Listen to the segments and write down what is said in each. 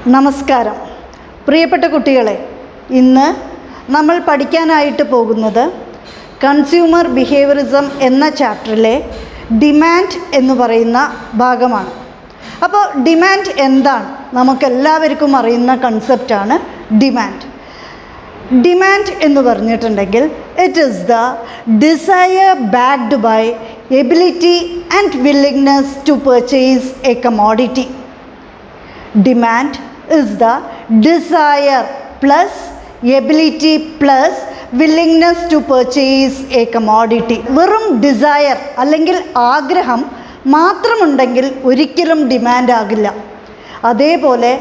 നമസ്കാരം പ്രിയപ്പെട്ട കുട്ടികളെ, ഇന്ന് നമ്മൾ പഠിക്കാനായിട്ട് പോകുന്നത് കൺസ്യൂമർ ബിഹേവിയറിസം എന്ന ചാപ്റ്ററിലെ ഡിമാൻഡ് എന്ന് പറയുന്ന ഭാഗമാണ്. അപ്പോൾ ഡിമാൻഡ് എന്താണ്? നമുക്കെല്ലാവർക്കും അറിയുന്ന കൺസെപ്റ്റാണ് ഡിമാൻഡ്. ഡിമാൻഡ് എന്ന് പറഞ്ഞിട്ടുണ്ടെങ്കിൽ it is the desire backed by ability and willingness to purchase a commodity. Demand is the desire plus ability plus willingness to purchase a commodity. വെറും ഡിസയർ അല്ലെങ്കിൽ ആഗ്രഹം മാത്രമുണ്ടെങ്കിൽ ഒരിക്കലും ഡിമാൻഡ് ആകില്ല. അതേപോലെ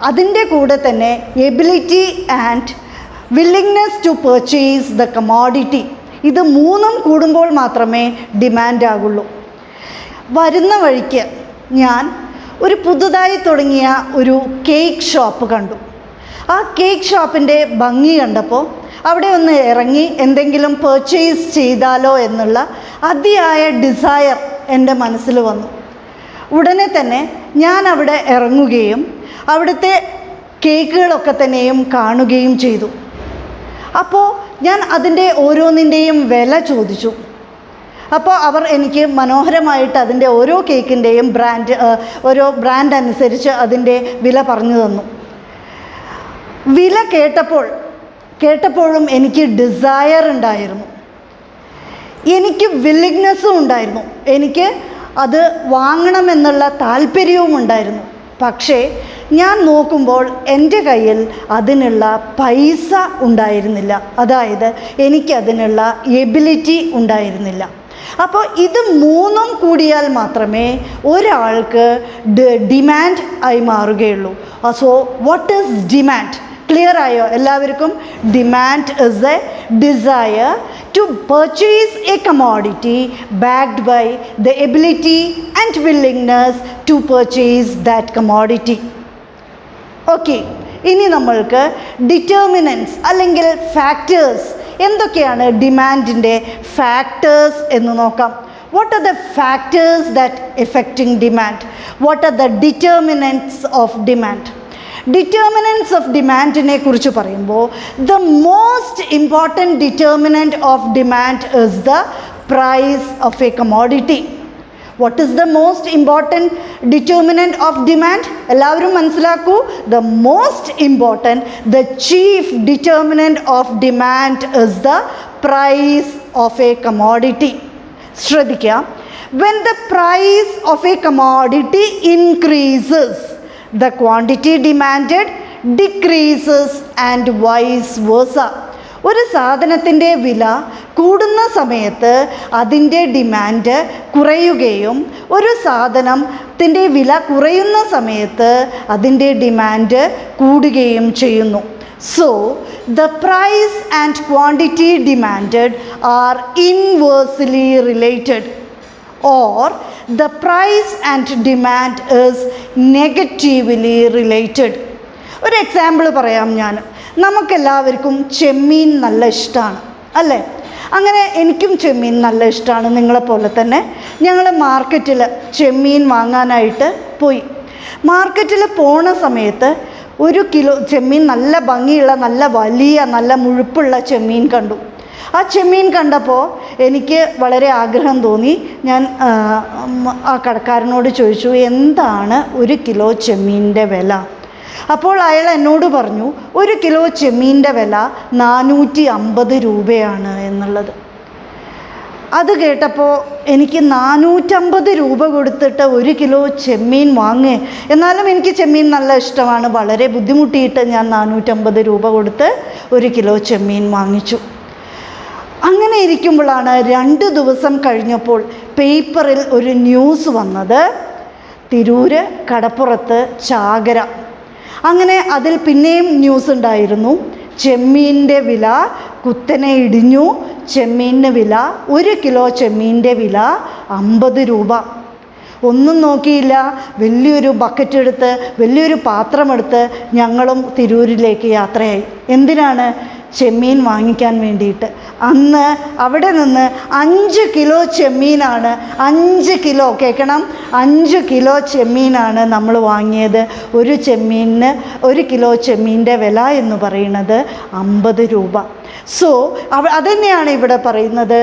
അതിൻ്റെ കൂടെ തന്നെ ability and willingness to purchase the commodity, ഇത് മൂന്നും കൂടുമ്പോൾ മാത്രമേ ഡിമാൻഡ് ആകുള്ളൂ. വരുന്ന വഴിക്ക് ഞാൻ ഒരു പുതുതായി തുടങ്ങിയ ഒരു കേക്ക് ഷോപ്പ് കണ്ടു. ആ കേക്ക് ഷോപ്പിൻ്റെ ഭംഗി കണ്ടപ്പോൾ അവിടെ ഒന്ന് ഇറങ്ങി എന്തെങ്കിലും പർച്ചേസ് ചെയ്താലോ എന്നുള്ള അതിയായ ഡിസയർ എൻ്റെ മനസ്സിൽ വന്നു. ഉടനെ തന്നെ ഞാൻ അവിടെ ഇറങ്ങുകയും അവിടുത്തെ കേക്കുകളൊക്കെ തന്നെയും കാണുകയും ചെയ്തു. അപ്പോൾ ഞാൻ അതിൻ്റെ ഓരോന്നിൻ്റെയും വില ചോദിച്ചു. അപ്പോൾ അവർ എനിക്ക് മനോഹരമായിട്ട് അതിൻ്റെ ഓരോ കേക്കിൻ്റെയും ഓരോ ബ്രാൻഡ് അനുസരിച്ച് അതിൻ്റെ വില പറഞ്ഞു തന്നു. വില കേട്ടപ്പോഴും എനിക്ക് ഡിസയർ ഉണ്ടായിരുന്നു, എനിക്ക് വില്ലിങ്നെസ്സും ഉണ്ടായിരുന്നു, എനിക്ക് അത് വാങ്ങണമെന്നുള്ള താല്പര്യവും ഉണ്ടായിരുന്നു. പക്ഷേ ഞാൻ നോക്കുമ്പോൾ എൻ്റെ കയ്യിൽ അതിനുള്ള പൈസ ഉണ്ടായിരുന്നില്ല, അതായത് എനിക്കതിനുള്ള എബിലിറ്റി ഉണ്ടായിരുന്നില്ല. അപ്പോൾ ഇത് മൂന്നും കൂടിയാൽ മാത്രമേ ഒരാൾക്ക് ഡിമാൻഡ് ആയി മാറുകയുള്ളൂ. So what is demand? Clear ആയോ എല്ലാവർക്കും? Demand is a desire to purchase a commodity backed by the ability and willingness to purchase that commodity. Okay, ഇനി നമ്മൾക്ക് ഡിറ്റർമിനൻസ് അല്ലെങ്കിൽ ഫാക്ടേഴ്സ്, എന്തൊക്കെയാണ് ഡിമാൻഡിൻ്റെ ഫാക്ടേഴ്സ് എന്ന് നോക്കാം. What are the factors that effecting demand? What are the determinants of demand? Determinants of ഡിമാൻഡിനെ കുറിച്ച് പറയുമ്പോൾ the most important determinant of demand is the price of a commodity. What is the most important determinant of demand? എല്ലാവരും മനസ്സിലാക്കൂ. The most important, the chief determinant of demand is the price of a commodity. ശ്രദ്ധിക്കുക, when the price of a commodity increases, the quantity demanded decreases and vice versa. ഒരു സാധനത്തിൻ്റെ വില കൂടുന്ന സമയത്ത് അതിൻ്റെ demand കുറയുകയും ഒരു സാധനത്തിൻ്റെ വില കുറയുന്ന സമയത്ത് അതിൻ്റെ ഡിമാൻഡ് കൂടുകയും ചെയ്യുന്നു. So the price and quantity demanded are inversely related, or the price and demand is negatively related. ഒരു എക്സാമ്പിൾ പറയാം ഞാൻ. നമുക്കെല്ലാവർക്കും ചെമ്മീൻ നല്ല ഇഷ്ടമാണ് അല്ലേ? അങ്ങനെ എനിക്കും ചെമ്മീൻ നല്ല ഇഷ്ടമാണ്, നിങ്ങളെപ്പോലെ തന്നെ. ഞങ്ങൾ മാർക്കറ്റിൽ ചെമ്മീൻ വാങ്ങാനായിട്ട് പോയി. മാർക്കറ്റിൽ പോണ സമയത്ത് ഒരു കിലോ ചെമ്മീൻ, നല്ല ഭംഗിയുള്ള, നല്ല വലിയ, നല്ല മുഴുപ്പുള്ള ചെമ്മീൻ കണ്ടു. ആ ചെമ്മീൻ കണ്ടപ്പോൾ എനിക്ക് വളരെ ആഗ്രഹം തോന്നി. ഞാൻ ആ കടക്കാരനോട് ചോദിച്ചു, എന്താണ് ഒരു കിലോ ചെമ്മീൻ്റെ വില? അപ്പോൾ അയാൾ എന്നോട് പറഞ്ഞു, ഒരു കിലോ ചെമ്മീൻ്റെ വില 450 രൂപയാണ് എന്നുള്ളത്. അത് കേട്ടപ്പോൾ എനിക്ക് 450 രൂപ കൊടുത്തിട്ട് ഒരു കിലോ ചെമ്മീൻ വാങ്ങേ? എന്നാലും എനിക്ക് ചെമ്മീൻ നല്ല ഇഷ്ടമാണ്. വളരെ ബുദ്ധിമുട്ടിയിട്ട് ഞാൻ 450 രൂപ കൊടുത്ത് ഒരു കിലോ ചെമ്മീൻ വാങ്ങിച്ചു. അങ്ങനെ ഇരിക്കുമ്പോഴാണ് 2 ദിവസം കഴിഞ്ഞപ്പോൾ പേപ്പറിൽ ഒരു ന്യൂസ് വന്നത്, തിരൂര് കടപ്പുറത്ത് ചാകര. അങ്ങനെ അതിൽ പിന്നെയും ന്യൂസ് ഉണ്ടായിരുന്നു, ചെമ്മീൻ്റെ വില കുത്തനെ ഇടിഞ്ഞു. ചെമ്മീൻ്റെ വില, ഒരു കിലോ ചെമ്മീൻ്റെ വില 50 രൂപ. ഒന്നും നോക്കിയില്ല, വലിയൊരു ബക്കറ്റ് എടുത്ത്, വലിയൊരു പാത്രമെടുത്ത് ഞങ്ങളും തിരൂരിലേക്ക് യാത്രയായി. എന്തിനാണ്? ചെമ്മീൻ വാങ്ങിക്കാൻ വേണ്ടിയിട്ട്. അന്ന് അവിടെ നിന്ന് 5 കിലോ ചെമ്മീനാണ്, 5 കിലോ കേൾക്കണം, 5 കിലോ ചെമ്മീനാണ് നമ്മൾ വാങ്ങിയത്. ഒരു ചെമ്മീനിന് 1 കിലോ ചെമ്മീൻ്റെ വില എന്ന് പറയുന്നത് 50 രൂപ. സോ അതുതന്നെയാണ് ഇവിടെ പറയുന്നത്,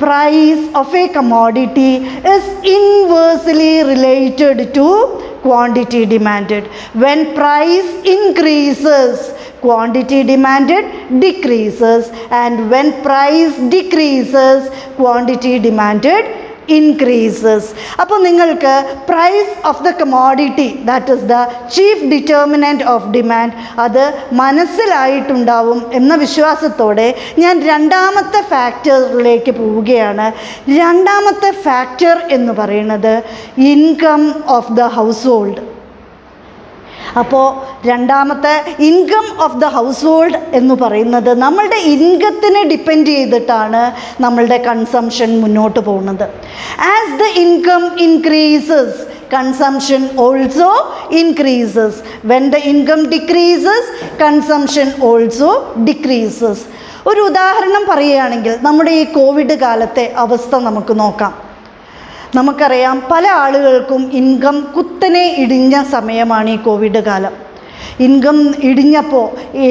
price of a commodity is inversely related to quantity demanded. When price increases, quantity demanded decreases, and when price decreases, quantity demanded increases. അപ്പോൾ നിങ്ങൾക്ക് price of the commodity, that is the chief determinant of demand, അത് മനസ്സിലായിട്ടുണ്ടാവും എന്ന വിശ്വാസത്തോടെ ഞാൻ രണ്ടാമത്തെ ഫാക്ടറിലേക്ക് പോവുകയാണ്. രണ്ടാമത്തെ ഫാക്ടർ എന്ന് പറയുന്നത് income of the house hold. അപ്പോൾ രണ്ടാമത്തെ income of the house hold എന്ന് പറയുന്നത് നമ്മളുടെ ഇൻകത്തിനെ ഡിപ്പെൻഡ് ചെയ്തിട്ടാണ് നമ്മളുടെ കൺസംഷൻ മുന്നോട്ട് പോകുന്നത്. As the income increases, consumption also increases. When the income decreases, consumption also decreases. ഒരു ഉദാഹരണം പറയുകയാണെങ്കിൽ നമ്മുടെ ഈ കോവിഡ് കാലത്തെ അവസ്ഥ നമുക്ക് നോക്കാം. നമുക്കറിയാം പല ആളുകൾക്കും ഇൻകം കുത്തനെ ഇടിഞ്ഞ സമയമാണ് ഈ കോവിഡ് കാലം. ഇൻകം ഇടിഞ്ഞപ്പോൾ,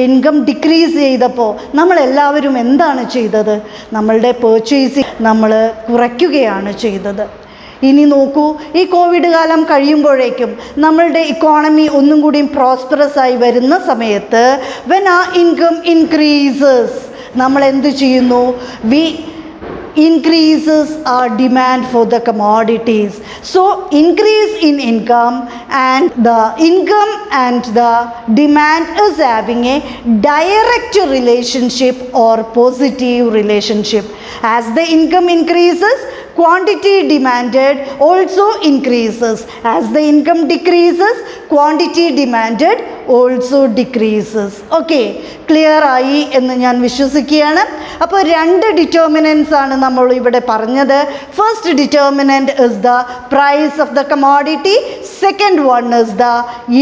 ഇൻകം ഡിക്രീസ് ചെയ്തപ്പോൾ നമ്മളെല്ലാവരും എന്താണ് ചെയ്തത്? നമ്മളുടെ പേർച്ചേസിങ് നമ്മൾ കുറയ്ക്കുകയാണ് ചെയ്തത്. ഇനി നോക്കൂ, ഈ കോവിഡ് കാലം കഴിയുമ്പോഴേക്കും നമ്മളുടെ ഇക്കോണമി ഒന്നും കൂടി പ്രോസ്പെറസ് ആയി വരുന്ന സമയത്ത് വെൻ ആ ഇൻകം ഇൻക്രീസസ്, നമ്മൾ എന്ത് ചെയ്യുന്നു? We increases our demand for the commodities. So increase in income and the demand is having a direct relationship or positive relationship. As the income increases, quantity demanded also increases. As the income decreases, quantity demanded also decreases. Okay, clear ആയി എന്ന് ഞാൻ വിശ്വസിക്കുകയാണ്. അപ്പോൾ 2 determinants ആണ് നമ്മൾ ഇവിടെ പറഞ്ഞത്. First determinant is the price of the commodity, second one is the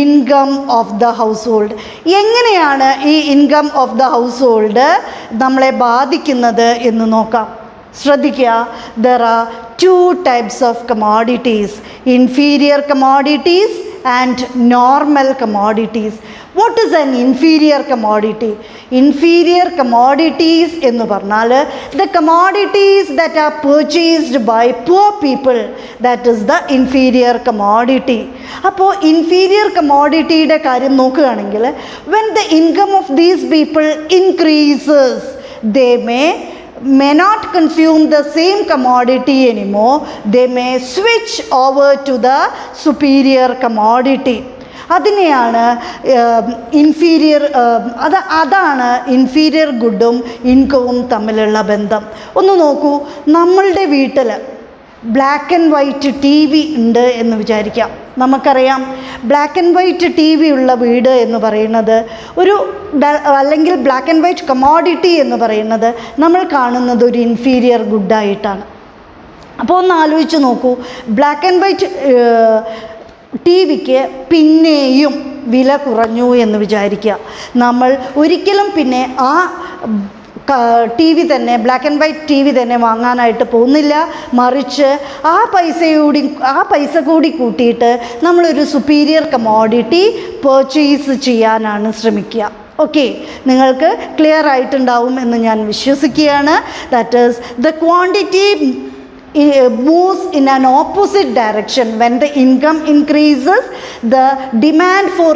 income of the household. എങ്ങനെയാണ് ഈ income of the household നമ്മളെ ബാധിക്കുന്നത് എന്ന് നോക്കാം. ശ്രദ്ധിക്കുക, there are 2 types of commodities, inferior commodities and normal commodities. What is an inferior commodity? Inferior commodities എന്ന് പറഞ്ഞാൽ the commodities that are purchased by poor people, that is the inferior commodity. അപ്പോൾ inferior commodityയുടെ കാര്യം നോക്കുകയാണെങ്കിൽ when the income of these people increases, they may not consume the same commodity anymore. They may switch over to the superior commodity. അതിനെയാണ് inferior, അതാണ് inferior ഗുഡും ഇൻകവും തമ്മിലുള്ള ബന്ധം. ഒന്ന് നോക്കൂ, നമ്മളുടെ വീട്ടിൽ black and white T V ഉണ്ട് എന്ന് വിചാരിക്കാം. നമുക്കറിയാം black and white T V ഉള്ള വീട് എന്ന് പറയുന്നത് അല്ലെങ്കിൽ ബ്ലാക്ക് ആൻഡ് വൈറ്റ് കമോഡിറ്റി എന്ന് പറയുന്നത് നമ്മൾ കാണുന്നത് ഒരു ഇൻഫീരിയർ ഗുഡായിട്ടാണ്. അപ്പോൾ ഒന്ന് ആലോചിച്ച് നോക്കൂ, ബ്ലാക്ക് ആൻഡ് വൈറ്റ് ടി വിക്ക് പിന്നെയും വില കുറഞ്ഞു എന്ന് വിചാരിക്കുക. നമ്മൾ ഒരിക്കലും പിന്നെ ആ ടി വി തന്നെ, black and white T V തന്നെ വാങ്ങാനായിട്ട് പോകുന്നില്ല. മറിച്ച് ആ പൈസ കൂടി കൂട്ടിയിട്ട് നമ്മളൊരു സുപ്പീരിയർ കമോഡിറ്റി പർച്ചേസ് ചെയ്യാനാണ് ശ്രമിക്കുക. ഓക്കെ, നിങ്ങൾക്ക് ക്ലിയർ ആയിട്ടുണ്ടാവും എന്ന് ഞാൻ വിശ്വസിക്കുകയാണ്. That is the quantity moves in an opposite direction. When the income increases, the demand for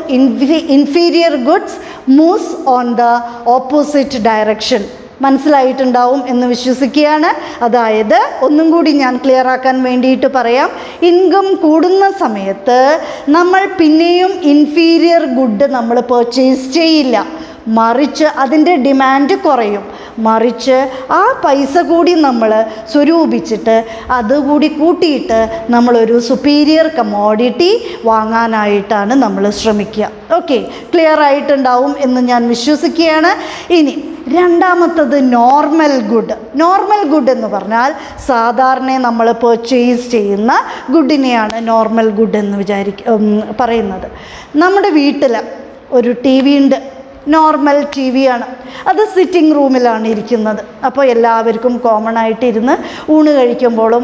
inferior goods moves on the opposite direction. മനസ്സിലായിട്ടുണ്ടാവും എന്ന് വിശ്വസിക്കുകയാണ്. അതായത് ഒന്നും കൂടി ഞാൻ ക്ലിയർ ആക്കാൻ വേണ്ടിയിട്ട് പറയാം. ഇൻകം കൂടുന്ന സമയത്ത് നമ്മൾ പിന്നെയും ഇൻഫീരിയർ ഗുഡ് നമ്മൾ പർച്ചേസ് ചെയ്യില്ല, മറിച്ച് അതിൻ്റെ ഡിമാൻഡ് കുറയും. മറിച്ച് ആ പൈസ കൂടി നമ്മൾ സ്വരൂപിച്ചിട്ട് അതുകൂടി കൂട്ടിയിട്ട് നമ്മളൊരു സുപ്പീരിയർ കമോഡിറ്റി വാങ്ങാനായിട്ടാണ് നമ്മൾ ശ്രമിക്കുക. ഓക്കെ, ക്ലിയർ ആയിട്ടുണ്ടാവും എന്ന് ഞാൻ വിശ്വസിക്കുകയാണ്. ഇനി രണ്ടാമത്തത് നോർമൽ ഗുഡ്. നോർമൽ ഗുഡ് എന്ന് പറഞ്ഞാൽ സാധാരണ നമ്മൾ പർച്ചേസ് ചെയ്യുന്ന ഗുഡിനെയാണ് നോർമൽ ഗുഡ് എന്ന് പറയുന്നത്. നമ്മുടെ വീട്ടിൽ ഒരു ടി വി ഉണ്ട്, നോർമൽ ടി വി ആണ്. അത് സിറ്റിംഗ് റൂമിലാണ് ഇരിക്കുന്നത്. അപ്പോൾ എല്ലാവർക്കും കോമൺ ആയിട്ട് ഇരുന്ന് ഊണ് കഴിക്കുമ്പോഴും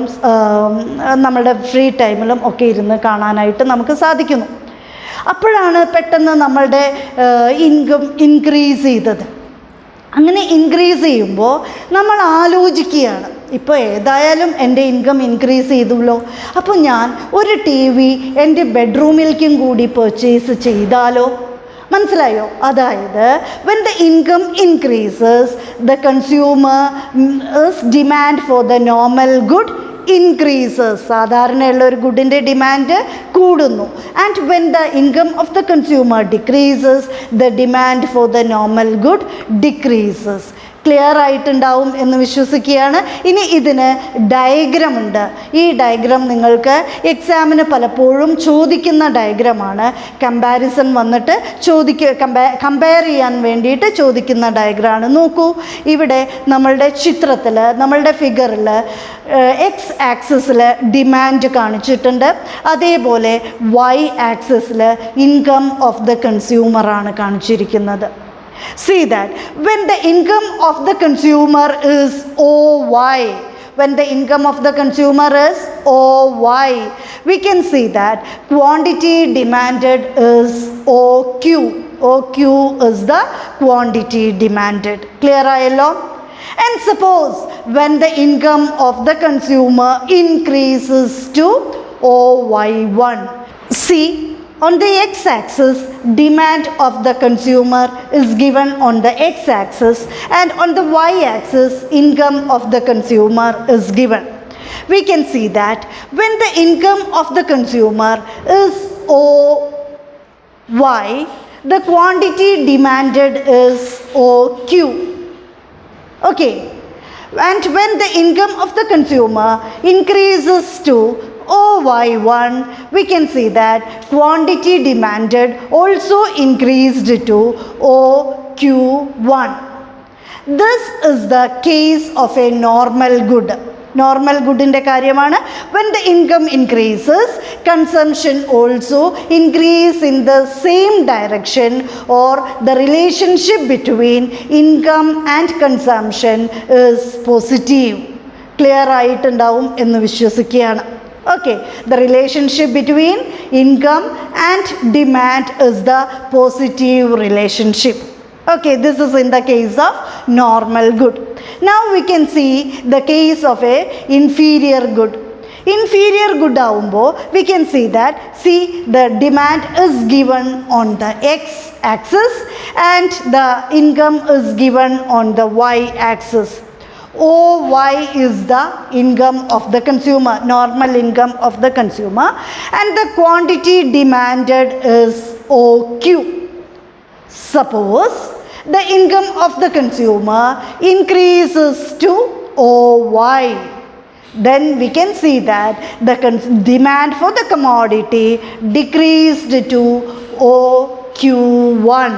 നമ്മുടെ ഫ്രീ ടൈമിലും ഒക്കെ ഇരുന്ന് കാണാനായിട്ട് നമുക്ക് സാധിക്കുന്നു. അപ്പോഴാണ് പെട്ടെന്ന് നമ്മളുടെ ഇൻകം ഇൻക്രീസ് ചെയ്തത്. അങ്ങനെ ഇൻക്രീസ് ചെയ്യുമ്പോൾ നമ്മൾ ആലോചിക്കുകയാണ്, ഇപ്പോൾ ഏതായാലും എൻ്റെ ഇൻകം ഇൻക്രീസ് ചെയ്തുല്ലോ, അപ്പോൾ ഞാൻ ഒരു ടി വി എൻ്റെ ബെഡ്റൂമിലേക്കും കൂടി പർച്ചേസ് ചെയ്താലോ? മനസ്സിലായോ? അതായത് when the income increases, the consumer's demand for the normal good increases. സാധാരണയുള്ള ഒരു ഗുഡിൻ്റെ ഡിമാൻഡ് കൂടുന്നു. And when the income of the consumer decreases, the demand for the normal good decreases. Clear ആയിട്ടുണ്ടാവും എന്ന് വിശ്വസിക്കുകയാണ്. ഇനി ഇതിന് ഡയഗ്രാം ഉണ്ട്. ഈ ഡയഗ്രാം നിങ്ങൾക്ക് എക്സാമിന് പലപ്പോഴും ചോദിക്കുന്ന ഡയഗ്രാമാണ്. കമ്പാരിസൺ വന്നിട്ട് കമ്പയർ ചെയ്യാൻ വേണ്ടിയിട്ട് ചോദിക്കുന്ന ഡയഗ്രാമാണ്. നോക്കൂ, ഇവിടെ നമ്മളുടെ ചിത്രത്തിൽ, നമ്മളുടെ ഫിഗറിൽ എക്സ് ആക്സിസിൽ ഡിമാൻഡ് കാണിച്ചിട്ടുണ്ട്. അതേപോലെ വൈ ആക്സിസിൽ ഇൻകം ഓഫ് ദ കൺസ്യൂമറാണ് കാണിച്ചിരിക്കുന്നത്. See that when the income of the consumer is OY, when the income of the consumer is OY, we can see that quantity demanded is OQ. OQ is the quantity demanded. Clear ayallo? And suppose when the income of the consumer increases to OY1. See, on the x-axis, demand of the consumer is given on the x-axis, and on the y-axis, income of the consumer is given. We can see that when the income of the consumer is OY, the quantity demanded is OQ. Okay. And when the income of the consumer increases to OY1, we can see that quantity demanded also increased to OQ1. This is the case of a normal good. Normal good in the karyamana. When the income increases, consumption also increase in the same direction, or the relationship between income and consumption is positive. Clear ആയിട്ടുണ്ടാവും എന്ന് വിശ്വസിക്കുകയാണ്. Okay, the relationship between income and demand is the positive relationship. Okay, this is in the case of normal good. Now we can see the case of a inferior good. Inferior good ആവുമ്പോൾ we can see that, see, the demand is given on the x axis and the income is given on the y axis. OY is the income of the consumer, normal income of the consumer, and the quantity demanded is OQ. Suppose the income of the consumer increases to OY, then we can see that the demand for the commodity decreased to OQ1.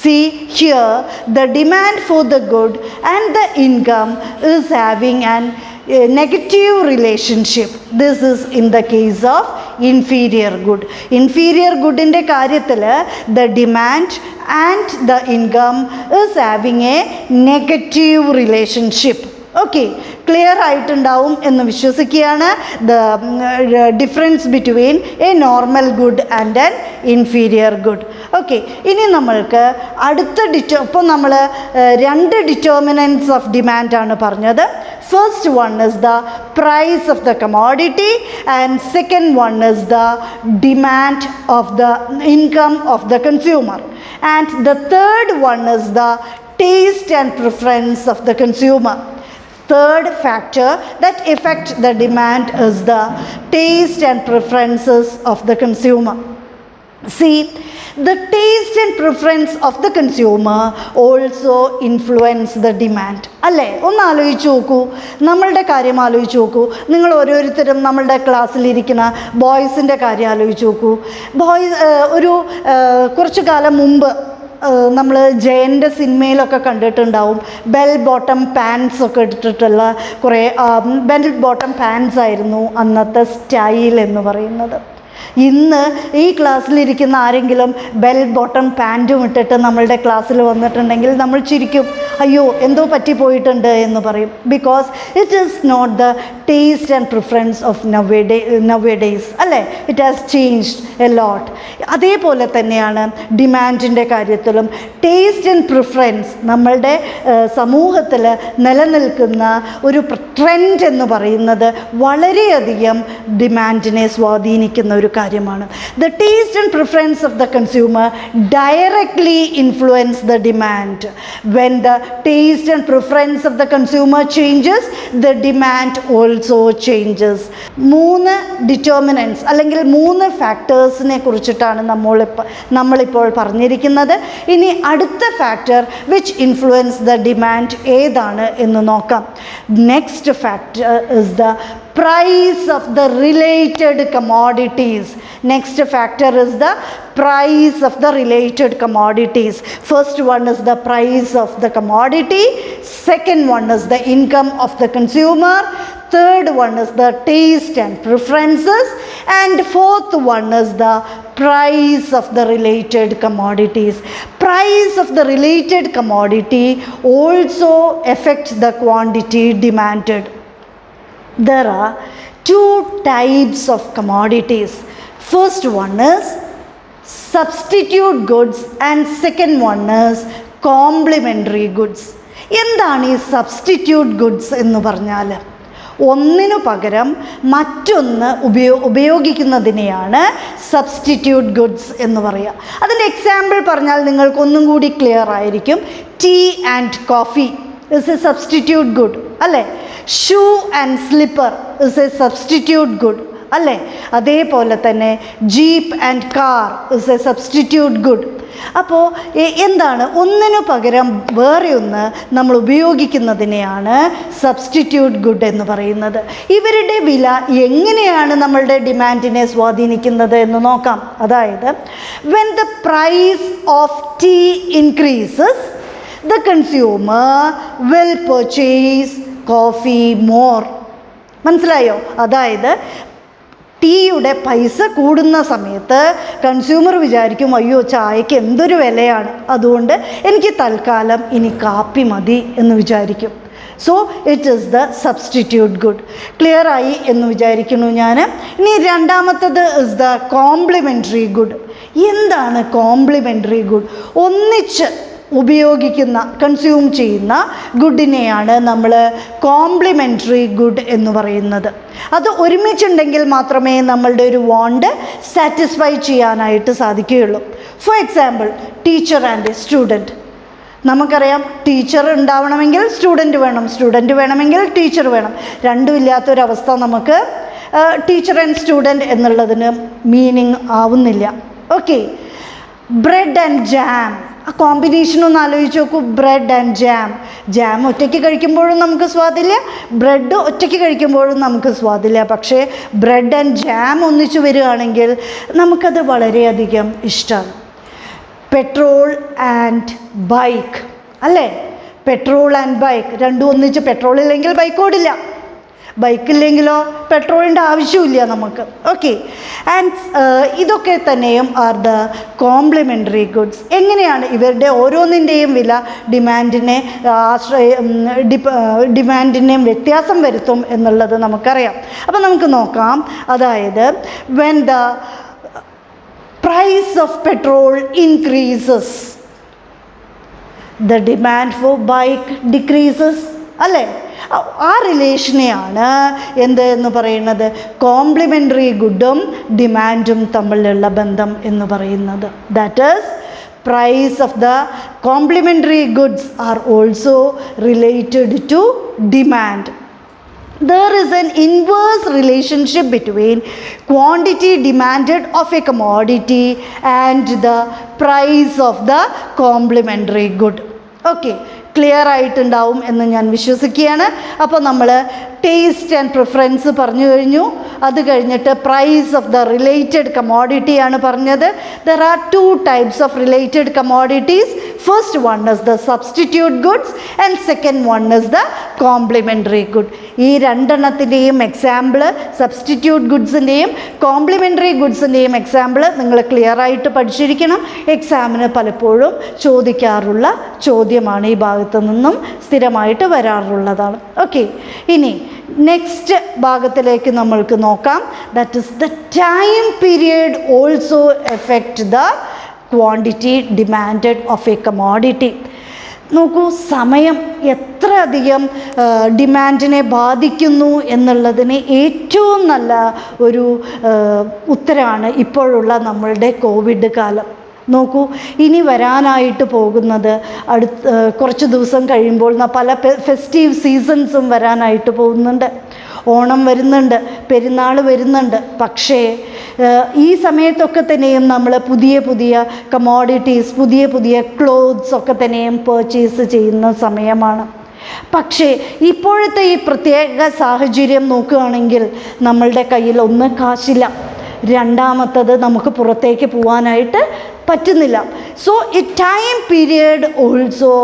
See here, the demand for the good and the income is having a negative relationship. This is in the case of inferior good. Inferior good in the karyathil, the demand and the income is having a negative relationship. Okay, clear ആയിട്ടുണ്ടാവും എന്ന് വിശ്വസിക്കുകയാണ്. The difference between a normal good and an inferior good. Okay, ഇനി നമ്മൾക്ക് അടുത്ത ഇപ്പോൾ നമ്മൾ രണ്ട് ഡിറ്റർമിനൻറ്റ്സ് of ഡിമാൻഡാണ് പറഞ്ഞത്. First one is the price of the commodity and second one is the demand of the income of the consumer, and the third one is the taste and preference of the consumer. Third factor that affect the demand is the taste and preferences of the consumer. See, the taste and preference of the consumer also influence the demand. അല്ലേ? ഒന്ന് ആലോചിച്ച് നോക്കൂ, നമ്മളുടെ കാര്യം ആലോചിച്ച് നോക്കൂ. നിങ്ങൾ ഓരോരുത്തരും നമ്മളുടെ ക്ലാസ്സിലിരിക്കുന്ന ബോയ്സിൻ്റെ കാര്യം ആലോചിച്ച് നോക്കൂ. ഒരു കുറച്ചു കാലം മുമ്പ് നമ്മൾ ജയൻ്റെ സിനിമയിലൊക്കെ കണ്ടിട്ടുണ്ടാവും, ബെൽ ബോട്ടം പാൻസ് ഒക്കെ ഇട്ടിട്ടുള്ള കുറേ ബെൽ ബോട്ടം പാൻസ് ആയിരുന്നു അന്നത്തെ സ്റ്റൈൽ എന്ന് പറയുന്നത്. ഇന്ന് ഈ ക്ലാസ്സിലിരിക്കുന്ന ആരെങ്കിലും ബെൽ ബോട്ടം പാൻറ്റും ഇട്ടിട്ട് നമ്മളുടെ ക്ലാസ്സിൽ വന്നിട്ടുണ്ടെങ്കിൽ നമ്മൾ ചിരിക്കും, അയ്യോ എന്തോ പറ്റിപ്പോയിട്ടുണ്ട് എന്ന് പറയും. Because it is not the taste and preference of nowadays അല്ലേ, it has changed a lot. അതേപോലെ തന്നെയാണ് ഡിമാൻഡിൻ്റെ കാര്യത്തിലും. ടേസ്റ്റ് ആൻഡ് പ്രിഫറൻസ് നമ്മളുടെ സമൂഹത്തിൽ നിലനിൽക്കുന്ന ഒരു ട്രെൻഡ് എന്ന് പറയുന്നത് വളരെയധികം ഡിമാൻഡിനെ സ്വാധീനിക്കുന്ന ഒരു കാര്യമാണ്. The taste and preference of the consumer directly influence the demand. When the taste and preference of the consumer changes, the demand also changes. 3 determinants അല്ലെങ്കിൽ 3 ഫാക്ടേഴ്സിനെ കുറിച്ചിട്ടാണ് നമ്മളിപ്പോൾ പറഞ്ഞിരിക്കുന്നത്. ഇനി അടുത്ത factor which influence the demand ഏതാണ് എന്ന് നോക്കാം. Next factor is the price of the related commodities. Next factor is the price of the related commodities. First one is the price of the commodity, second one is the income of the consumer, third one is the taste and preferences, and fourth one is the price of the related commodities. Price of the related commodity also affects the quantity demanded. There are 2 types of commodities. First one is substitute goods and second one is complementary goods. എന്താണ് ഈ substitute goods എന്ന് പറഞ്ഞാൽ? ഒന്നിനു പകരം മറ്റൊന്ന് ഉപയോഗിക്കുന്നതിനെയാണ് substitute goods എന്ന് പറയുക. അതിൻ്റെ എക്സാമ്പിൾ പറഞ്ഞാൽ നിങ്ങൾക്കൊന്നും കൂടി ക്ലിയർ ആയിരിക്കും. Tea and coffee is a substitute good അല്ലേ. Shoe and slipper is a substitute good അല്ലേ. അതേപോലെ തന്നെ jeep and car is a substitute good. അപ്പോൾ എന്താണ്, ഒന്നിനു പകരം വേറെ ഒന്ന് നമ്മൾ ഉപയോഗിക്കുന്നതിനെയാണ് സബ്സ്റ്റിറ്റ്യൂട്ട് ഗുഡ് എന്ന് പറയുന്നത്. ഇവരുടെ വില എങ്ങനെയാണ് നമ്മളുടെ ഡിമാൻഡിനെ സ്വാധീനിക്കുന്നത് എന്ന് നോക്കാം. അതായത് when the price of tea increases, the consumer will purchase coffee more. മനസ്സിലായോ? അതായത് ടീയുടെ പൈസ കൂടുന്ന സമയത്ത് കൺസ്യൂമർ വിചാരിക്കും, അയ്യോ ചായക്ക് എന്തൊരു വിലയാണ്, അതുകൊണ്ട് എനിക്ക് തൽക്കാലം ഇനി കാപ്പി മതി എന്ന് വിചാരിക്കും. So it is the substitute good. Clear ആയി എന്ന് വിചാരിക്കുന്നു ഞാൻ. ഇനി രണ്ടാമത്തത് ഇസ് ദ കോംപ്ലിമെൻ്ററി ഗുഡ്. എന്താണ് കോംപ്ലിമെൻ്ററി ഗുഡ്? ഒന്നിച്ച് ഉപയോഗിക്കുന്ന കൺസ്യൂം ചെയ്യുന്ന ഗുഡിനെയാണ് നമ്മൾ കോംപ്ലിമെൻ്ററി ഗുഡ് എന്ന് പറയുന്നത്. അത് ഒരുമിച്ചുണ്ടെങ്കിൽ മാത്രമേ നമ്മളുടെ ഒരു വാണ്ട് സാറ്റിസ്ഫൈ ചെയ്യാനായിട്ട് സാധിക്കുകയുള്ളൂ. For example teacher and student. നമുക്കറിയാം ടീച്ചർ ഉണ്ടാവണമെങ്കിൽ സ്റ്റുഡൻറ്റ് വേണം, സ്റ്റുഡൻറ്റ് വേണമെങ്കിൽ ടീച്ചർ വേണം. രണ്ടും ഇല്ലാത്തൊരവസ്ഥ നമുക്ക് ടീച്ചർ ആൻഡ് സ്റ്റുഡൻറ്റ് എന്നുള്ളതിന് മീനിങ് ആവുന്നില്ല. ഓക്കെ, ബ്രെഡ് ആൻഡ് ജാം, ആ കോമ്പിനേഷൻ ഒന്ന് ആലോചിച്ച് നോക്കൂ. Bread and jam. ജാം ഒറ്റയ്ക്ക് കഴിക്കുമ്പോഴും നമുക്ക് സ്വാദില്ല, ബ്രെഡ് ഒറ്റയ്ക്ക് കഴിക്കുമ്പോഴും നമുക്ക് സ്വാദില്ല. പക്ഷേ ബ്രെഡ് ആൻഡ് ജാം ഒന്നിച്ച് വരികയാണെങ്കിൽ നമുക്കത് വളരെയധികം ഇഷ്ടമാണ്. പെട്രോൾ ആൻഡ് ബൈക്ക് അല്ലേ. പെട്രോൾ ആൻഡ് ബൈക്ക് രണ്ടും ഒന്നിച്ച്, പെട്രോൾ ഇല്ലെങ്കിൽ ബൈക്ക് ഓടില്ല, ബൈക്കില്ലെങ്കിലോ പെട്രോളിൻ്റെ ആവശ്യമില്ല നമുക്ക്. ഓക്കെ, ആൻഡ് ഇതൊക്കെ തന്നെയും ആർ ദ കോംപ്ലിമെൻ്ററി ഗുഡ്സ്. എങ്ങനെയാണ് ഇവരുടെ ഓരോന്നിൻ്റെയും വില ഡിമാൻഡിനെയും വ്യത്യാസം വരുത്തും എന്നുള്ളത് നമുക്കറിയാം. അപ്പോൾ നമുക്ക് നോക്കാം. അതായത് when the price of petrol increases, the demand for bike decreases അല്ലേ. ആ റിലേഷനെയാണ് എന്ന് പറയുന്നത് കോംപ്ലിമെൻ്ററി ഗുഡും ഡിമാൻഡും തമ്മിലുള്ള ബന്ധം എന്ന് പറയുന്നത്. That is price of the complementary goods are also related to demand. There is an inverse relationship between quantity demanded of a commodity and the price of the complementary good. Okay, clear ആയിട്ടുണ്ടാവും എന്ന് ഞാൻ വിശ്വസിക്കുകയാണ്. അപ്പോൾ നമ്മൾ taste and preference പറഞ്ഞു കഴിഞ്ഞു. അത് കഴിഞ്ഞിട്ട് price of the related commodity ആണ് പറഞ്ഞത്. There are 2 types of related commodities. First one is the substitute goods and second one is the complementary good. ഈ രണ്ടെണ്ണത്തിൻ്റെയും എക്സാമ്പിൾ, സബ്സ്റ്റിറ്റ്യൂട്ട് ഗുഡ്സിൻ്റെയും കോംപ്ലിമെൻ്ററി ഗുഡ്സിൻ്റെയും എക്സാമ്പിൾ നിങ്ങൾ clear ആയിട്ട് പഠിച്ചിരിക്കണം. എക്സാമിന് പലപ്പോഴും ചോദിക്കാറുള്ള ചോദ്യമാണ്, ഈ ഭാഗത്തു നിന്നും സ്ഥിരമായിട്ട് വരാറുള്ളതാണ്. ഓക്കെ, ഇനി നെക്സ്റ്റ് ഭാഗത്തിലേക്ക് നമ്മൾക്ക് നോക്കാം. That is the time period also effect the quantity demanded of a commodity. നോക്കൂ, സമയം എത്ര അധികം ഡിമാൻഡിനെ ബാധിക്കുന്നു എന്നുള്ളതിന് ഏറ്റവും നല്ല ഒരു ഉത്തരമാണ് ഇപ്പോഴുള്ള നമ്മളുടെ കോവിഡ് കാലം. നോക്കൂ, ഇനി വരാനായിട്ട് പോകുന്നത് കുറച്ച് ദിവസം കഴിയുമ്പോൾ പല ഫെസ്റ്റീവ് സീസൺസും വരാനായിട്ട് പോകുന്നുണ്ട്. ഓണം വരുന്നുണ്ട്, പെരുന്നാൾ വരുന്നുണ്ട്. പക്ഷേ ഈ സമയത്തൊക്കെ തന്നെയും നമ്മൾ പുതിയ പുതിയ കമോഡിറ്റീസ്, പുതിയ പുതിയ ക്ലോത്ത്സ് ഒക്കെ തന്നെയും പർച്ചേസ് ചെയ്യുന്ന സമയമാണ്. പക്ഷേ ഇപ്പോഴത്തെ ഈ പ്രത്യേക സാഹചര്യം നോക്കുകയാണെങ്കിൽ നമ്മളുടെ കയ്യിൽ ഒന്ന് കാശില്ല, രണ്ടാമത്തത് നമുക്ക് പുറത്തേക്ക് പോകാനായിട്ട് പറ്റുന്നില്ല. So a time period also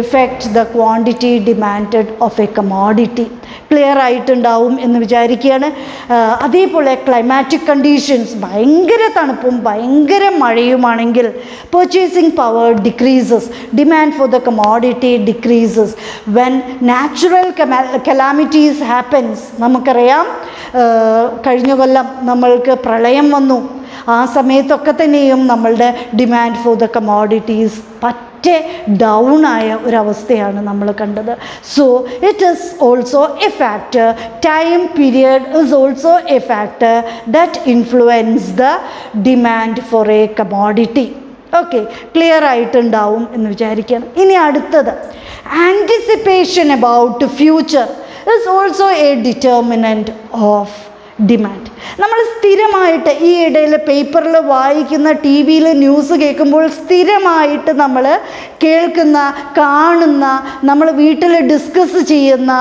effect the quantity demanded of a commodity. Clear ആയിട്ടുണ്ടാവും എന്ന് വിചാരിക്കുകയാണ്. അതേപോലെ ക്ലൈമാറ്റിക് കണ്ടീഷൻസ്, ഭയങ്കര തണുപ്പും ഭയങ്കര മഴയുമാണെങ്കിൽ purchasing power decreases, demand for the commodity decreases. When natural calamities happens, നമുക്കറിയാം കഴിഞ്ഞ കൊല്ലം നമ്മൾക്ക് പ്രളയം വന്നു. ആ സമയത്തൊക്കെ തന്നെയും നമ്മളുടെ ഡിമാൻഡ് ഫോർ ദ കമോഡിറ്റീസ് പറ്റെ ഡൗൺ ആയ ഒരവസ്ഥയാണ് നമ്മൾ കണ്ടത്. So it is also a factor, time period is also a factor that influence the demand for a commodity. Okay, clear ആയിട്ടുണ്ടാവും എന്ന് വിചാരിക്കണം. ഇനി അടുത്തത്, anticipation about future is also a determinant of demand. നമ്മൾ സ്ഥിരമായിട്ട് ഈ ഇടയിൽ പേപ്പറിൽ വായിക്കുന്ന, ടി വിയിൽ ന്യൂസ് കേൾക്കുമ്പോൾ സ്ഥിരമായിട്ട് നമ്മൾ കേൾക്കുന്ന, കാണുന്ന, നമ്മൾ വീട്ടിൽ ഡിസ്കസ് ചെയ്യുന്ന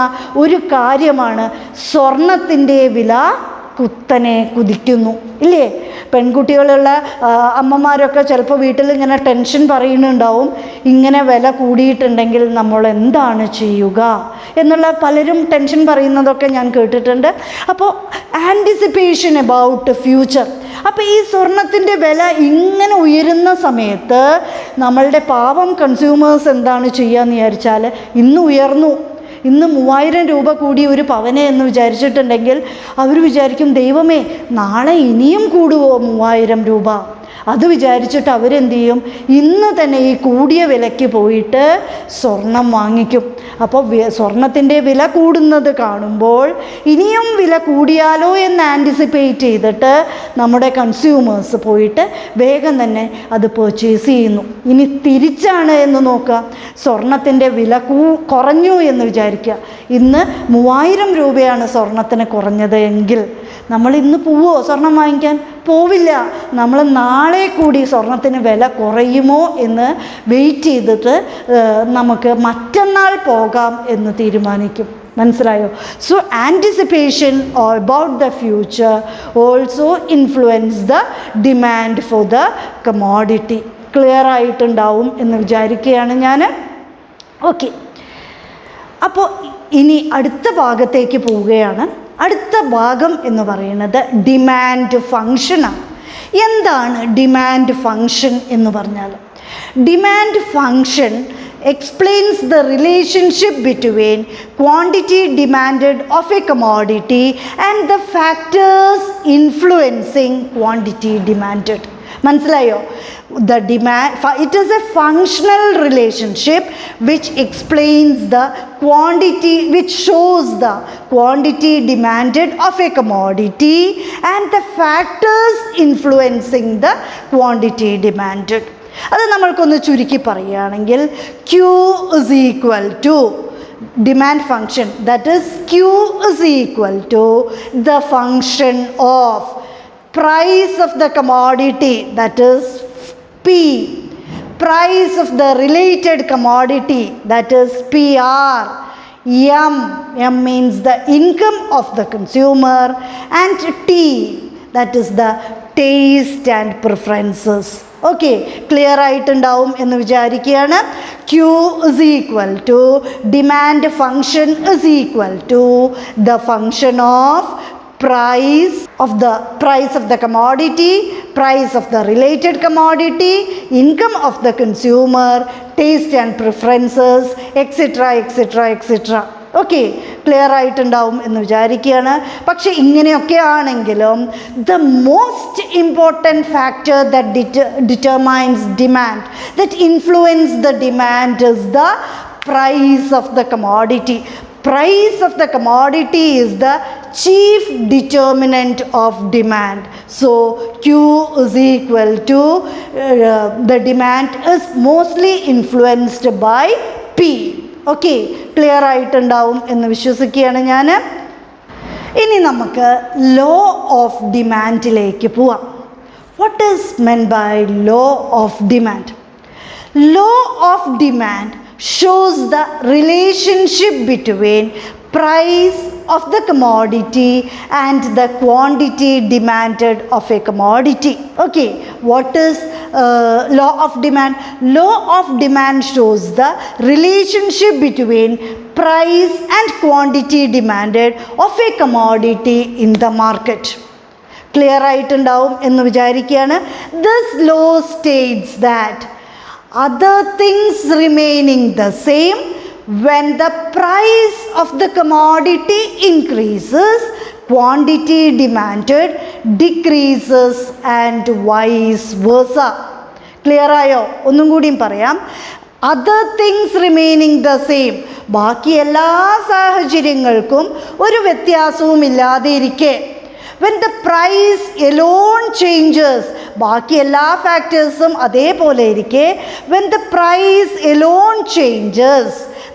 ഒരു കാര്യമാണ് സ്വർണത്തിൻ്റെ വില കുത്തനെ കുതിക്കുന്നു, ഇല്ലേ? പെൺകുട്ടികളുള്ള അമ്മമാരൊക്കെ ചിലപ്പോൾ വീട്ടിൽ ഇങ്ങനെ ടെൻഷൻ പറയുന്നുണ്ടാവും, ഇങ്ങനെ വില കൂടിയിട്ടുണ്ടെങ്കിൽ നമ്മൾ എന്താണ് ചെയ്യുക എന്നുള്ള പലരും ടെൻഷൻ പറയുന്നതൊക്കെ ഞാൻ കേട്ടിട്ടുണ്ട്. അപ്പോൾ ആൻറ്റിസിപ്പേഷൻ അബൌട്ട് ഫ്യൂച്ചർ. അപ്പോൾ ഈ സ്വർണത്തിൻ്റെ വില ഇങ്ങനെ ഉയരുന്ന സമയത്ത് നമ്മളുടെ പാവം കൺസ്യൂമേഴ്സ് എന്താണ് ചെയ്യുകയെന്ന് വിചാരിച്ചാൽ, ഇന്ന് ഉയർന്നു, ഇന്ന് 3000 രൂപ കൂടി ഒരു പവന് എന്ന് വിചാരിച്ചിട്ടുണ്ടെങ്കിൽ അവർ വിചാരിക്കും, ദൈവമേ നാളെ ഇനിയും കൂടുമോ 3000 രൂപ. അത് വിചാരിച്ചിട്ട് അവരെന്ത് ചെയ്യും, ഇന്ന് തന്നെ ഈ കൂടിയ വിലയ്ക്ക് പോയിട്ട് സ്വർണം വാങ്ങിക്കും. അപ്പോൾ സ്വർണത്തിൻ്റെ വില കൂടുന്നത് കാണുമ്പോൾ ഇനിയും വില കൂടിയാലോ എന്ന് ആൻറ്റിസിപ്പേറ്റ് ചെയ്തിട്ട് നമ്മുടെ കൺസ്യൂമേഴ്സ് പോയിട്ട് വേഗം തന്നെ അത് പർച്ചേസ് ചെയ്യുന്നു. ഇനി തിരിച്ചാണ് എന്ന് നോക്കുക, സ്വർണത്തിൻ്റെ വില കുറഞ്ഞു എന്ന് വിചാരിക്കുക. ഇന്ന് 3000 രൂപയാണ് സ്വർണത്തിന് കുറഞ്ഞത് എങ്കിൽ നമ്മൾ ഇന്ന് പോവോ സ്വർണം വാങ്ങിക്കാൻ? പോവില്ല. നമ്മൾ നാളെ കൂടി സ്വർണത്തിന് വില കുറയുമോ എന്ന് വെയിറ്റ് ചെയ്തിട്ട് നമുക്ക് മറ്റന്നാൾ പോകാം എന്ന് തീരുമാനിക്കും. മനസ്സിലായോ? So anticipation about the future also influence the demand for the commodity. Clear ആയിട്ടുണ്ടാവും എന്ന് വിചാരിക്കുകയാണ് ഞാൻ. ഓക്കെ, അപ്പോൾ ഇനി അടുത്ത ഭാഗത്തേക്ക് പോവുകയാണ്. അടുത്ത ഭാഗം എന്ന് പറയുന്നത് ഡിമാൻഡ് ഫങ്ഷനാണ്. എന്താണ് ഡിമാൻഡ് ഫങ്ഷൻ എന്ന് പറഞ്ഞാൽ? Demand function explains the relationship between quantity demanded of a commodity and the factors influencing quantity demanded. മനസ്സിലായോ? The demand, it is a functional relationship which explains the quantity, which shows the quantity demanded of a commodity and the factors influencing the quantity demanded. അത് നമ്മൾക്കൊന്ന് ചുരുക്കി പറയുകയാണെങ്കിൽ, Q is equal to demand function, that is Q is equal to the function of price of the commodity, that is P, price of the related commodity, that is PR, M means the income of the consumer, and T, that is the taste and preferences. Okay, clear ആയിട്ടുണ്ടാവും എന്ന് വിചാരിക്കുകയാണ്. Q is equal to demand function is equal to the function of price of the commodity, price of the related commodity, income of the consumer, taste and preferences, etc. etc. etc. Okay, clear ആയിട്ടുണ്ടാവും എന്ന് വിചാരിക്കുകയാണ്. പക്ഷെ ഇങ്ങനെയൊക്കെ ആണെങ്കിലും the most important factor that determines demand, that influence the demand is the price of the commodity. Price of the commodity is the chief determinant of demand. So Q is equal to the demand is mostly influenced by P. Okay, clear ആയിട്ടുണ്ടാവും എന്ന് വിശ്വസിക്കുകയാണ് ഞാൻ. ഇനി നമുക്ക് law of ഡിമാൻഡിലേക്ക് പോവാം. What is meant by law of demand? Law of demand shows the relationship between price of the commodity and the quantity demanded of a commodity. Okay, what is law of demand? Law of demand shows the relationship between price and quantity demanded of a commodity in the market. Clear ആയിട്ടുണ്ടാവും എന്ന് വിചാരിക്കുകയാണ്. This law states that other things remaining the same, when the price of the commodity increases, quantity demanded decreases and vice versa. Clear ആയോ? ഒന്നും കൂടിയും പറയാം. Other things remaining the same, ബാക്കി എല്ലാ സാഹചര്യങ്ങൾക്കും ഒരു വ്യത്യാസവും ഇല്ലാതെ ഇരിക്കെ, when the price alone changes, ബാക്കി എല്ലാ ഫാക്ടേഴ്സും അതേപോലെ ഇരിക്കെ, when the price alone changes,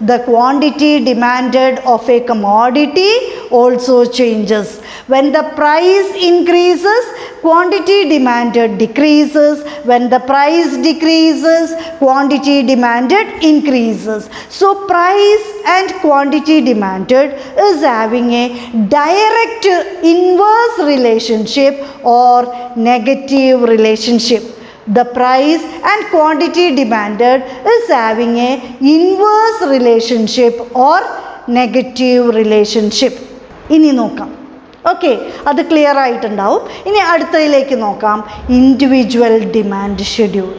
the quantity demanded of a commodity also changes. When the price increases, quantity demanded decreases. When the price decreases, quantity demanded increases. So price and quantity demanded is having a direct inverse relationship or negative relationship. The price and quantity demanded is having a inverse relationship or negative relationship. ഇനി നോക്കാം. Okay, അത് clear ആയിട്ടുണ്ടാവും. ഇനി അടുത്തതിലേക്ക് നോക്കാം. Individual demand schedule.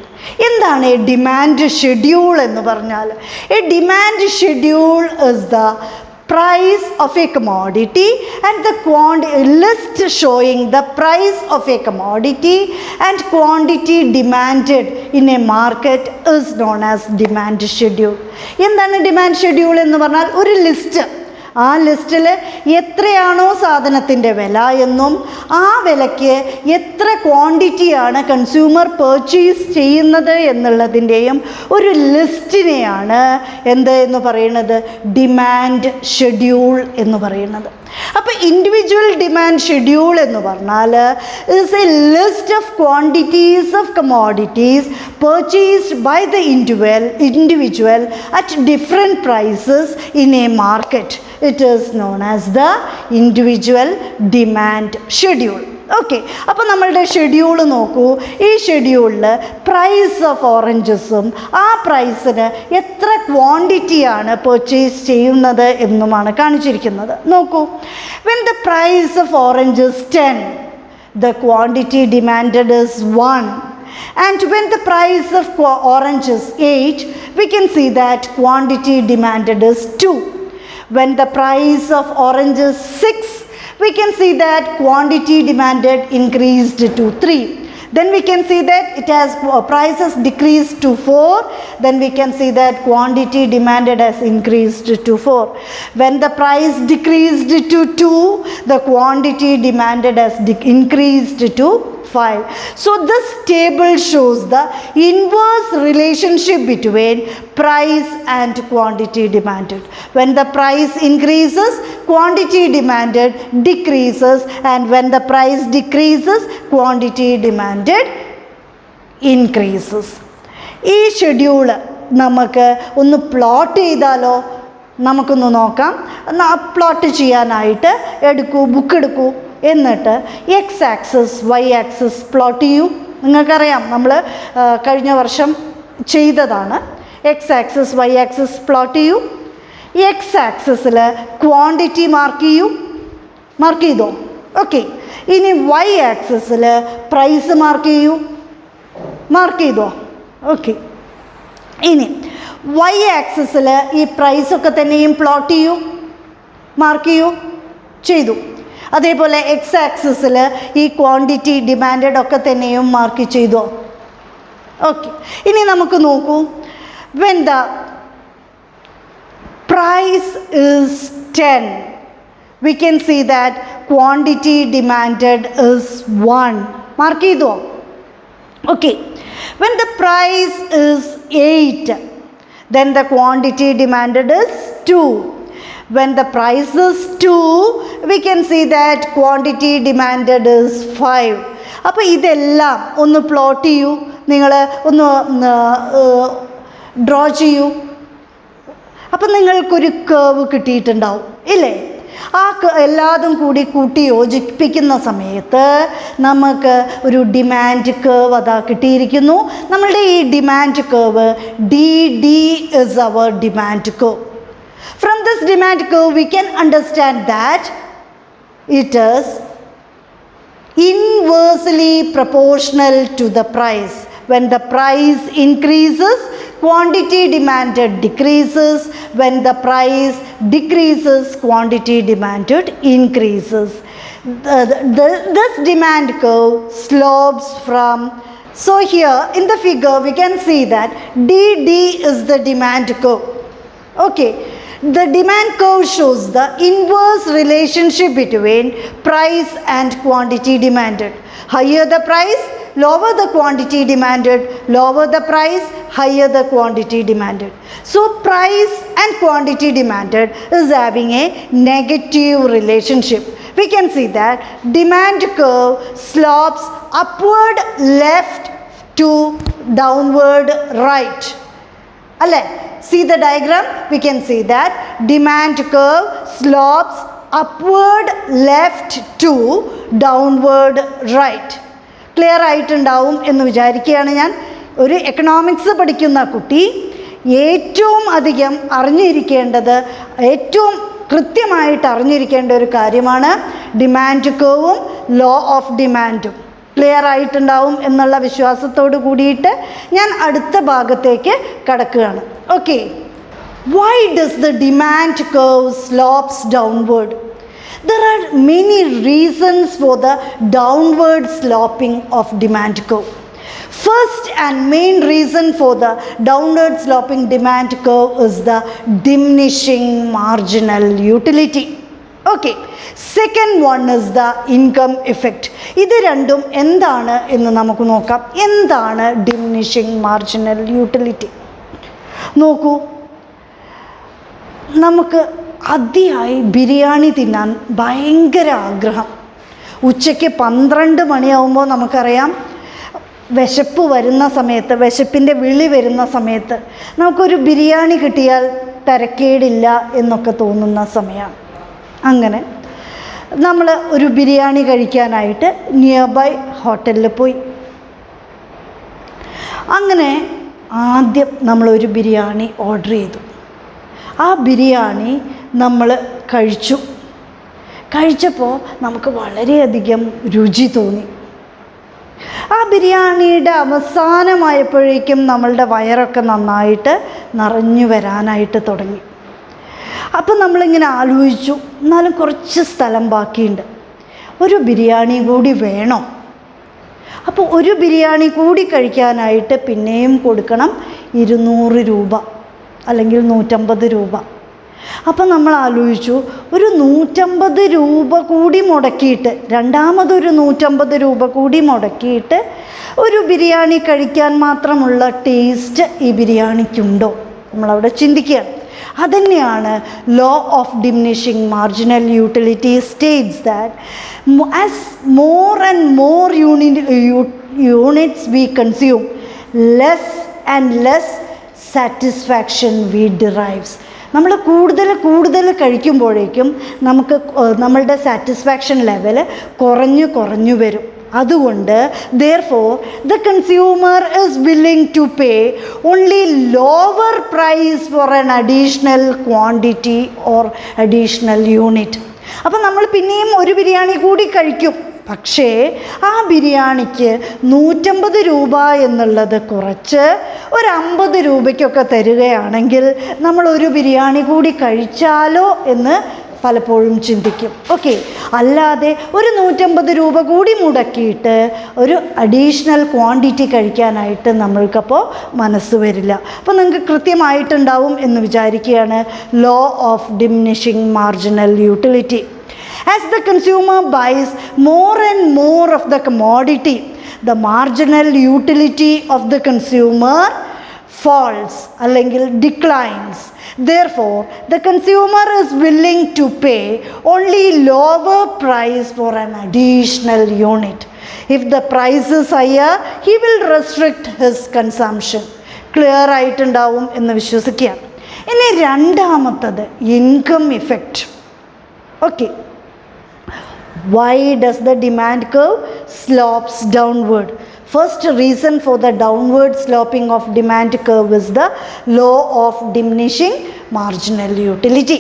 എന്താണ് A demand schedule എന്ന് പറഞ്ഞാൽ? A demand schedule is the price of a commodity and the list showing the price of a commodity and quantity demanded in a market is known as demand schedule. എന്താണ് demand schedule എന്ന് പറഞ്ഞാൽ? ഒരു list, ആ ലിസ്റ്റിൽ എത്രയാണോ സാധനത്തിൻ്റെ വില എന്നും ആ വിലയ്ക്ക് എത്ര ക്വാണ്ടിറ്റിയാണ് കൺസ്യൂമർ പർച്ചേസ് ചെയ്യുന്നത് എന്നുള്ളതിൻ്റെയും ഒരു ലിസ്റ്റിനെയാണ് എന്ത് എന്ന് പറയുന്നത്? ഡിമാൻഡ് ഷെഡ്യൂൾ എന്ന് പറയുന്നത്. അപ്പോൾ ഇൻഡിവിജ്വൽ ഡിമാൻഡ് ഷെഡ്യൂൾ എന്ന് പറഞ്ഞാൽ is a list of quantities of commodities purchased by the individual at different prices in a market. It is known as the individual demand schedule. Okay, അപ്പോൾ നമ്മളുടെ schedule നോക്കൂ. ഈ ഷെഡ്യൂളിൽ പ്രൈസ് ഓഫ് ഓറഞ്ചസും ആ പ്രൈസിന് എത്ര ക്വാണ്ടിറ്റിയാണ് പർച്ചേസ് ചെയ്യുന്നത് എന്നുമാണ് കാണിച്ചിരിക്കുന്നത്. നോക്കൂ, when the price of orange is 10, the quantity demanded is 1. And when the price of orange is 8, we can see that quantity demanded is 2. When the price of orange is 6, we can see that quantity demanded increased to 3. Then we can see that it has prices decreased to 4. Then we can see that quantity demanded has increased to 4. When the price decreased to 2, the quantity demanded has increased to 5. So this table shows the inverse relationship between price and quantity demanded. When the price increases, quantity demanded decreases, and when the price decreases, quantity demanded increases. ഈ schedule നമുക്ക് ഒന്ന് plot ചെയ്താലോ? നമുക്കൊന്ന് നോക്കാം. Plot ചെയ്യാനായിട്ട് book എടുക്കൂ. എന്നിട്ട് X axis Y axis plot ചെയ്യൂ. നിങ്ങൾക്കറിയാം, നമ്മൾ കഴിഞ്ഞ വർഷം ചെയ്തതാണ്. X axis Y axis plot ചെയ്യൂ. എക്സ് ആക്സിസിൽ ക്വാണ്ടിറ്റി മാർക്ക് ചെയ്തോ? ഓക്കെ. ഇനി വൈ ആക്സിസിൽ പ്രൈസ് മാർക്ക് ചെയ്തോ? ഓക്കെ. ഇനി വൈ ആക്സിസിൽ ഈ പ്രൈസൊക്കെ തന്നെയും പ്ലോട്ട് മാർക്ക് ചെയ്തു. അതേപോലെ എക്സ് ആക്സിസിൽ ഈ ക്വാണ്ടിറ്റി ഡിമാൻഡഡ് ഒക്കെ തന്നെയും മാർക്ക് ചെയ്തോ? ഓക്കെ. ഇനി നമുക്ക് നോക്കൂ, when the price is 10, we can see that quantity demanded is 1. Mark ചെയ്തോ? Okay. when the price is 8, then the quantity demanded is 2. when the price is 2, we can see that quantity demanded is 5. അപ്പോൾ ഇതെല്ലാം ഒന്ന് plot ചെയ്യൂ, നിങ്ങൾ ഒന്ന് draw ചെയ്യൂ. അപ്പം നിങ്ങൾക്കൊരു കേവ് കിട്ടിയിട്ടുണ്ടാവും ഇല്ലേ? ആ എല്ലാതും കൂടി കൂട്ടി യോജിപ്പിക്കുന്ന സമയത്ത് നമുക്ക് ഒരു ഡിമാൻഡ് കേവ് അതാ കിട്ടിയിരിക്കുന്നു. നമ്മളുടെ ഈ demand curve DD is our demand curve. From this demand curve we can understand that it is inversely proportional to the price. When the price increases, quantity demanded decreases. When the price decreases, quantity demanded increases. This demand curve slopes from, so here in the figure we can see that DD is the demand curve. Okay. The demand curve shows the inverse relationship between price and quantity demanded. Higher the price, lower the quantity demanded. Lower the price, higher the quantity demanded. So price and quantity demanded is having a negative relationship. We can see that demand curve slopes upward left to downward right. Alle? See the diagram? We can see that demand curve slopes upward left to downward right. Clear ആയിട്ടുണ്ടാവും എന്ന് വിചാരിക്കുകയാണ് ഞാൻ. ഒരു economics പഠിക്കുന്ന കുട്ടി ഏറ്റവും അധികം അറിഞ്ഞിരിക്കേണ്ടത്, ഏറ്റവും കൃത്യമായിട്ട് അറിഞ്ഞിരിക്കേണ്ട ഒരു കാര്യമാണ് ഡിമാൻഡ് കേവും ലോ ഓഫ് ഡിമാൻഡും. ക്ലിയർ ആയിട്ടുണ്ടാവും എന്നുള്ള വിശ്വാസത്തോട് കൂടിയിട്ട് ഞാൻ അടുത്ത ഭാഗത്തേക്ക് കടക്കുകയാണ്. Okay. Why does the demand curve slopes downward? There are many reasons for the downward sloping of demand curve. First and main reason for the downward sloping demand curve is the diminishing marginal utility. Okay. Second one is the income effect. ഇത് രണ്ടും എന്താണ് എന്ന് നമുക്ക് നോക്കാം. എന്താണ് diminishing marginal utility? നോക്കൂ, നമുക്ക് അതിയായി ബിരിയാണി തിന്നാൻ ഭയങ്കര ആഗ്രഹം. ഉച്ചയ്ക്ക് 12 മണിയാവുമ്പോൾ നമുക്കറിയാം, വിശപ്പ് വരുന്ന സമയത്ത്, വിശപ്പിൻ്റെ വിളി വരുന്ന സമയത്ത് നമുക്കൊരു ബിരിയാണി കിട്ടിയാൽ തരക്കേടില്ല എന്നൊക്കെ തോന്നുന്ന സമയമാണ്. അങ്ങനെ നമ്മൾ ഒരു ബിരിയാണി കഴിക്കാനായിട്ട് നിയർ ബൈ ഹോട്ടലിൽ പോയി. അങ്ങനെ ആദ്യം നമ്മളൊരു ബിരിയാണി ഓർഡർ ചെയ്തു. ആ ബിരിയാണി നമ്മൾ കഴിച്ചപ്പോൾ നമുക്ക് വളരെയധികം രുചി തോന്നി. ആ ബിരിയാണിയുടെ അവസാനമായപ്പോഴേക്കും നമ്മളുടെ വയറൊക്കെ നന്നായിട്ട് നിറഞ്ഞു വരാനായിട്ട് തുടങ്ങി. അപ്പം നമ്മളിങ്ങനെ ആലോചിച്ചു, എന്നാലും കുറച്ച് സ്ഥലം ബാക്കിയുണ്ട്, ഒരു ബിരിയാണി കൂടി വേണോ? അപ്പോൾ ഒരു ബിരിയാണി കൂടി കഴിക്കാനായിട്ട് പിന്നെയും കൊടുക്കണം 200 രൂപ അല്ലെങ്കിൽ 150 രൂപ. അപ്പം നമ്മൾ ആലോചിച്ചു, ഒരു 150 രൂപ കൂടി മുടക്കിയിട്ട്, രണ്ടാമതൊരു 150 രൂപ കൂടി മുടക്കിയിട്ട് ഒരു ബിരിയാണി കഴിക്കാൻ മാത്രമുള്ള ടേസ്റ്റ് ഈ ബിരിയാണിക്കുണ്ടോ? നമ്മളവിടെ ചിന്തിക്കുകയാണ്. അതുതന്നെയാണ് law of diminishing marginal utility states that as more and more units we consume, less and less satisfaction we derives. നമ്മൾ കൂടുതൽ കഴിക്കുമ്പോഴേക്കും നമ്മളുടെ സാറ്റിസ്ഫാക്ഷൻ ലെവൽ കുറഞ്ഞു വരും. അതുകൊണ്ട് therefore the consumer is willing to pay only lower price for an additional quantity or additional unit. അപ്പം നമ്മൾ പിന്നെയും ഒരു ബിരിയാണി കൂടി കഴിക്കും. പക്ഷേ ആ ബിരിയാണിക്ക് 150 രൂപ എന്നുള്ളത് കുറച്ച് ഒരു 50 രൂപയ്ക്കൊക്കെ തരികയാണെങ്കിൽ നമ്മൾ ഒരു ബിരിയാണി കൂടി കഴിച്ചാലോ എന്ന് പലപ്പോഴും ചിന്തിക്കും. ഓക്കെ, അല്ലാതെ ഒരു 150 രൂപ കൂടി മുടക്കിയിട്ട് ഒരു അഡീഷണൽ ക്വാണ്ടിറ്റി കഴിക്കാനായിട്ട് നമ്മൾക്കപ്പോൾ മനസ്സ് വരില്ല. അപ്പോൾ നിങ്ങൾക്ക് കൃത്യമായിട്ടുണ്ടാവും എന്ന് വിചാരിക്കുകയാണ്. Law of diminishing marginal utility. As the consumer buys more and more of the commodity, the marginal utility of the consumer falls അല്ലെങ്കിൽ declines. Therefore, the consumer is willing to pay only lower price for an additional unit. If the price is higher, he will restrict his consumption. Clear ആയിട്ടുണ്ടാവും എന്ന് വിശ്വസിക്കുകയാണ്. ഇനി രണ്ടാമത്തത് income effect. Okay, why does the demand curve slopes downward? First reason for the downward sloping of demand curve is the law of diminishing marginal utility.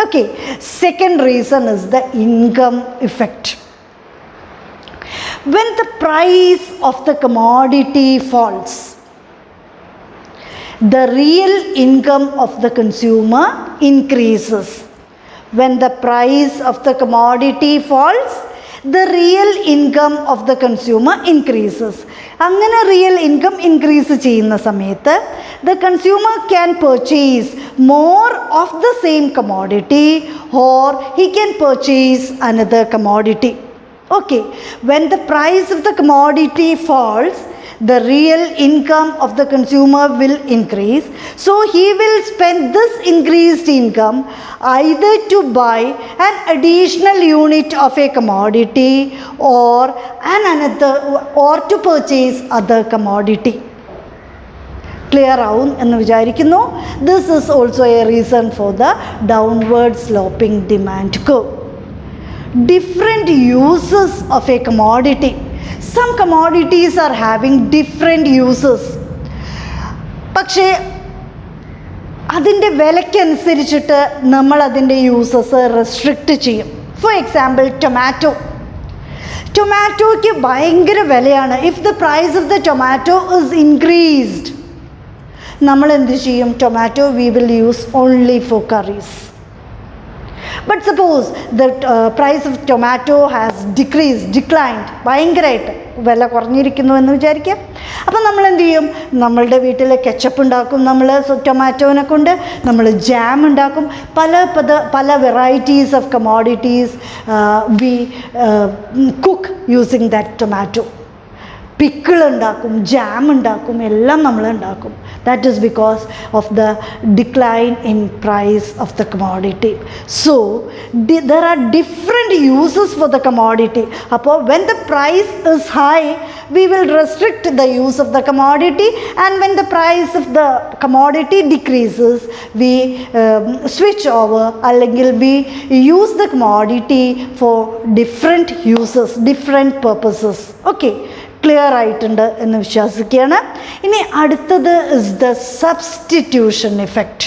Okay, second reason is the income effect. When the price of the commodity falls, the real income of the consumer increases. When the price of the commodity falls, the real income of the consumer increases. അങ്ങനെ real income increase ചെയ്യുന്ന സമയത്ത് the consumer can purchase more of the same commodity or he can purchase another commodity. Okay, when the price of the commodity falls, the real income of the consumer will increase. So he will spend this increased income either to buy an additional unit of a commodity or to purchase other commodity. Clear ആവും എന്ന് വിചാരിക്കുന്നു. This is also a reason for the downward sloping demand curve. Different uses of a commodity. Some commodities are having different uses. പക്ഷേ അതിൻ്റെ വിലയ്ക്കനുസരിച്ചിട്ട് നമ്മൾ അതിൻ്റെ uses restrict ചെയ്യും. For example ടൊമാറ്റോയ്ക്ക് ഭയങ്കര വിലയാണ്. If the price of the tomato is increased, നമ്മൾ എന്ത് ചെയ്യും? Tomato we will use only for curries. But suppose the price of tomato has declined, ഭയങ്കരമായിട്ട് വില കുറഞ്ഞിരിക്കുന്നു എന്ന് വിചാരിക്കുക. അപ്പം നമ്മൾ എന്ത് ചെയ്യും? നമ്മളുടെ വീട്ടിൽ കെച്ചപ്പ് ഉണ്ടാക്കും, നമ്മൾ ടൊമാറ്റോനെ കൊണ്ട് നമ്മൾ ജാം ഉണ്ടാക്കും. പല varieties of commodities we cook using that tomato. Pickle ഉണ്ടാക്കും, ജാം ഉണ്ടാക്കും, എല്ലാം നമ്മൾ ഉണ്ടാക്കും. That is because of the decline in price of the commodity. So there are different uses for the commodity. അപ്പോൾ when the price is high, we will restrict the use of the commodity, and when the price of the commodity decreases, we switch over, അല്ലെങ്കിൽ we use the commodity for different uses, different purposes. Okay, clear ആയിട്ടുണ്ട് എന്ന് വിശ്വസിക്കുകയാണ്. ഇനി അടുത്തത് is the substitution effect.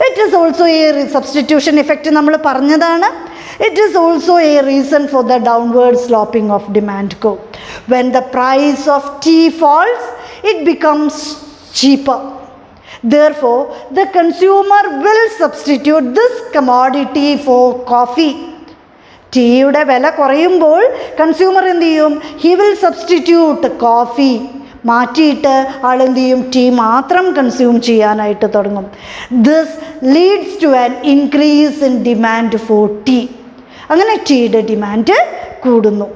It is also a substitution effect നമ്മൾ പറഞ്ഞതാണ്. It is also a reason for the downward sloping of demand curve. When the price of tea falls, it becomes cheaper. Therefore, the consumer will substitute this commodity for coffee. ടീയുടെ വില കുറയുമ്പോൾ consumer എന്ത് ചെയ്യും? He will substitute coffee മാറ്റിയിട്ട് ആളെന്ത് ചെയ്യും? Tea മാത്രം consume ചെയ്യാനായിട്ട് തുടങ്ങും. This leads to an increase in demand for tea. അങ്ങനെ ടീയുടെ ഡിമാൻഡ് കൂടുന്നു.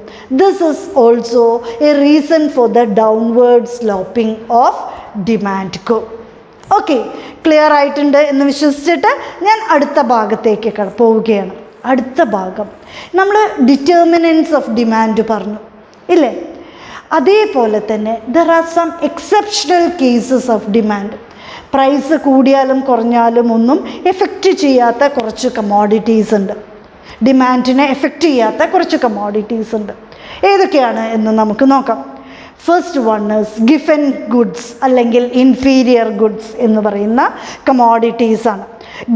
This is also a reason for the downward sloping of demand curve. Okay, clear ആയിട്ടുണ്ട് എന്ന് വിശ്വസിച്ചിട്ട് ഞാൻ അടുത്ത ഭാഗത്തേക്ക് പോവുകയാണ്. അടുത്ത ഭാഗം നമ്മൾ ഡിറ്റർമിനൻസ് ഓഫ് ഡിമാൻഡ് പറഞ്ഞു ഇല്ലേ? അതേപോലെ തന്നെ there are some exceptional cases of demand. Price കൂടിയാലും കുറഞ്ഞാലും ഒന്നും എഫക്റ്റ് ചെയ്യാത്ത കുറച്ച് കമോഡിറ്റീസ് ഉണ്ട്. ഡിമാൻഡിനെ എഫക്റ്റ് ചെയ്യാത്ത കുറച്ച് കമോഡിറ്റീസ് ഉണ്ട്. ഏതൊക്കെയാണ് എന്ന് നമുക്ക് നോക്കാം. First one is Giffen goods അല്ലെങ്കിൽ ഇൻഫീരിയർ ഗുഡ്സ് എന്ന് പറയുന്ന കമോഡിറ്റീസാണ്.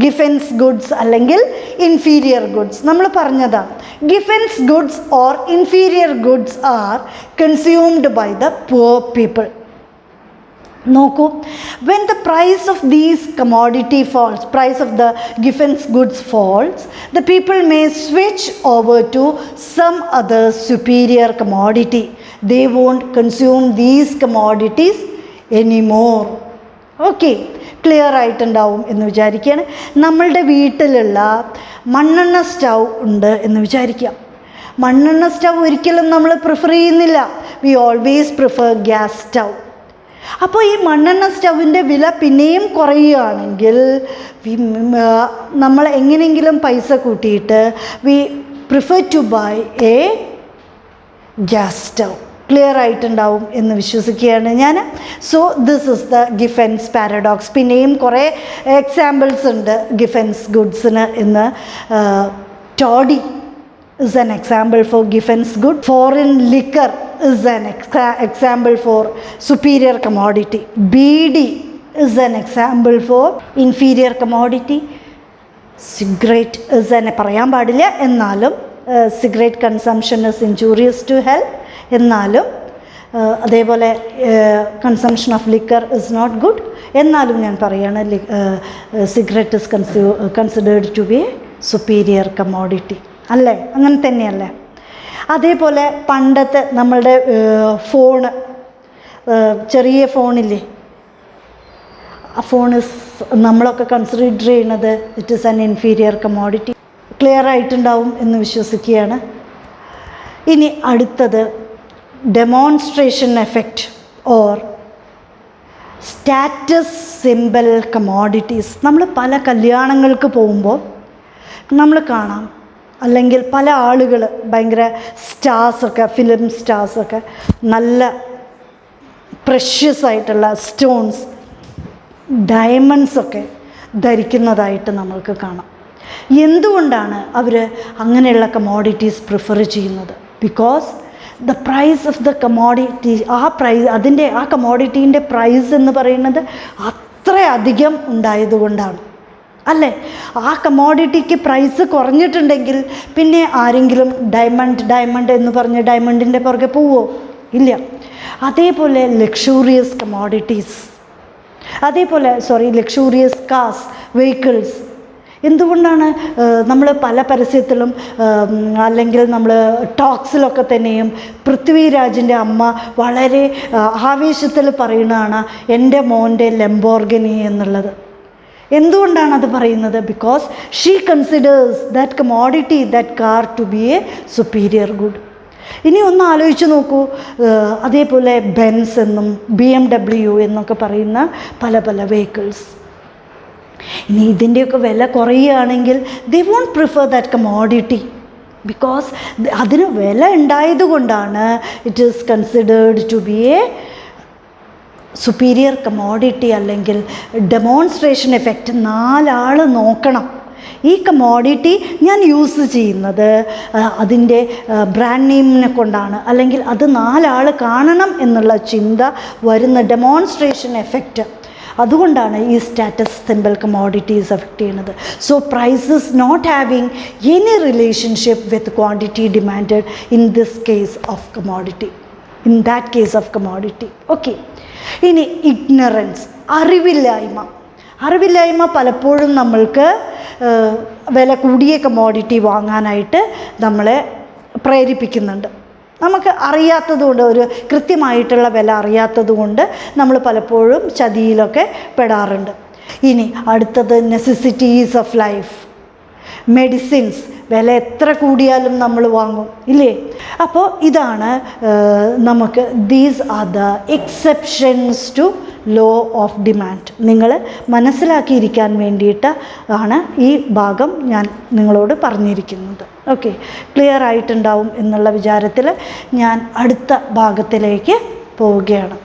ഗിഫൻസ് ഗുഡ്സ് അല്ലെങ്കിൽ ഇൻഫീരിയർ ഗുഡ്സ് നമ്മൾ പറഞ്ഞതാണ്. Giffen's goods or inferior goods are consumed by the poor people. നോക്കൂ, when the price of these commodity falls, price of the given goods falls, the people may switch over to some other superior commodity. They won't consume these commodities anymore. Okay, clear ആയിട്ടുണ്ടാവും എന്ന് വിചാരിക്കുകയാണ്. നമ്മളുടെ വീട്ടിലുള്ള മണ്ണെണ്ണ stove ഉണ്ട് എന്ന് വിചാരിക്കാം. മണ്ണെണ്ണ സ്റ്റൗ ഒരിക്കലും നമ്മൾ പ്രിഫർ ചെയ്യുന്നില്ല. We always prefer gas stove. അപ്പോൾ ഈ മണ്ണെണ്ണ സ്റ്റൗവിൻ്റെ വില പിന്നെയും കുറയുകയാണെങ്കിൽ നമ്മൾ എങ്ങനെയെങ്കിലും പൈസ കൂട്ടിയിട്ട് we prefer to buy a gas stove. Clear ആയിട്ടുണ്ടാവും എന്ന് വിശ്വസിക്കുകയാണ് ഞാൻ. So this is the Giffen's paradox. പിന്നെയും കുറേ എക്സാമ്പിൾസ് ഉണ്ട് ഗിഫൻസ് ഗുഡ്സിന് എന്ന്. Toddy is an example for gifen's good. Foreign liquor is an example for superior commodity. BD is an example for inferior commodity. Cigarette is an പറയാൻ പാടില്ല എന്നാലും cigarette consumption is injurious to health എന്നാലും അതേപോലെ consumption of liquor is not good എന്നാലും ഞാൻ പറയുകയാണ് cigarette is considered to be a superior commodity അല്ലേ? അങ്ങനെ തന്നെയല്ലേ? അതേപോലെ പണ്ടത്തെ നമ്മളുടെ ഫോണ്, ചെറിയ ഫോണില്ലേ, ആ ഫോൺ നമ്മളൊക്കെ കൺസിഡർ ചെയ്യുന്നത് it is an inferior commodity. Clear ആയിട്ടുണ്ടാവും എന്ന് വിശ്വസിക്കുകയാണ്. ഇനി അടുത്തത് demonstration effect or status symbol commodities. നമ്മൾ പല കല്യാണങ്ങൾക്ക് പോകുമ്പോൾ നമ്മൾ കാണാം, അല്ലെങ്കിൽ പല ആളുകൾ ഭയങ്കര സ്റ്റാർസൊക്കെ, ഫിലിം സ്റ്റാർസൊക്കെ നല്ല പ്രഷ്യസ് ആയിട്ടുള്ള സ്റ്റോൺസ്, ഡയമണ്ട്സൊക്കെ ധരിക്കുന്നതായിട്ട് നമ്മൾക്ക് കാണാം. എന്തുകൊണ്ടാണ് അവർ അങ്ങനെയുള്ള കമോഡിറ്റീസ് പ്രിഫർ ചെയ്യുന്നത്? Because the price of the commodity, അതിൻ്റെ ആ കമോഡിറ്റീൻ്റെ പ്രൈസ് എന്ന് പറയുന്നത് അത്രയധികം ഉണ്ടായതുകൊണ്ടാണ് അല്ലേ? ആ കമോഡിറ്റിക്ക് പ്രൈസ് കുറഞ്ഞിട്ടുണ്ടെങ്കിൽ പിന്നെ ആരെങ്കിലും ഡയമണ്ട് എന്ന് പറഞ്ഞ് ഡയമണ്ടിൻ്റെ പുറകെ പോവോ? ഇല്ല. അതേപോലെ ലക്ഷൂറിയസ് കമോഡിറ്റീസ്, അതേപോലെ ലക്ഷൂറിയസ് കാർസ്, വെഹിക്കിൾസ്. എന്തുകൊണ്ടാണ് നമ്മൾ പല പരസ്യത്തിലും അല്ലെങ്കിൽ നമ്മൾ ടോക്സിലൊക്കെ തന്നെയും പൃഥ്വിരാജിൻ്റെ അമ്മ വളരെ ആവേശത്തിൽ പറയുന്നതാണ് എൻ്റെ മോൻ്റെ ലംബോർഗിനി എന്നുള്ളത്. എന്തുകൊണ്ടാണ് അത് പറയുന്നത്? Because she considers that commodity, that car to be a superior good. ഇനി ഒന്ന് ആലോചിച്ച് നോക്കൂ, അതേപോലെ ബെൻസ് എന്നും BMW എന്നൊക്കെ പറയുന്ന പല പല വെഹിക്കിൾസ്. ഇനി ഇതിൻ്റെയൊക്കെ വില കുറയുകയാണെങ്കിൽ they won't prefer that commodity because അതിന് വില ഉണ്ടായതുകൊണ്ടാണ് it is considered to be a superior commodity അല്ലെങ്കിൽ ഡെമോൺസ്ട്രേഷൻ എഫക്റ്റ്. 4 ആൾ നോക്കണം. ഈ കമോഡിറ്റി ഞാൻ യൂസ് ചെയ്യുന്നത് അതിൻ്റെ ബ്രാൻഡ് നെയിമിനെ കൊണ്ടാണ്, അല്ലെങ്കിൽ അത് 4 ആൾ കാണണം എന്നുള്ള ചിന്ത വരുന്ന ഡെമോൺസ്ട്രേഷൻ എഫക്റ്റ്. അതുകൊണ്ടാണ് ഈ സ്റ്റാറ്റസ് സിംബൽ കമോഡിറ്റീസ് എഫക്റ്റ് ചെയ്യുന്നത്. So price is not having any relationship with quantity demanded in this case of commodity, in that case of commodity. Okay. ഇനി ഇഗ്നറൻസ്, അറിവില്ലായ്മ പലപ്പോഴും നമ്മൾക്ക് വില കൂടിയ കമോഡിറ്റി വാങ്ങാനായിട്ട് നമ്മളെ പ്രേരിപ്പിക്കുന്നുണ്ട്. നമുക്ക് അറിയാത്തതുകൊണ്ട്, ഒരു കൃത്യമായിട്ടുള്ള വില അറിയാത്തതുകൊണ്ട് നമ്മൾ പലപ്പോഴും ചതിയിലൊക്കെ പെടാറുണ്ട്. ഇനി അടുത്തത് നെസസിറ്റീസ് ഓഫ് ലൈഫ്, മെഡിസിൻസ്. വില എത്ര കൂടിയാലും നമ്മൾ വാങ്ങും ഇല്ലേ? അപ്പോൾ ഇതാണ് നമുക്ക് these are the exceptions to law of demand. നിങ്ങൾ മനസ്സിലാക്കിയിരിക്കാൻ വേണ്ടിയിട്ട് ആണ് ഈ ഭാഗം ഞാൻ നിങ്ങളോട് പറഞ്ഞിരിക്കുന്നത്. ഓക്കെ, ക്ലിയർ ആയിട്ടുണ്ടാവും എന്നുള്ള വിചാരത്തിൽ ഞാൻ അടുത്ത ഭാഗത്തിലേക്ക് പോവുകയാണ്.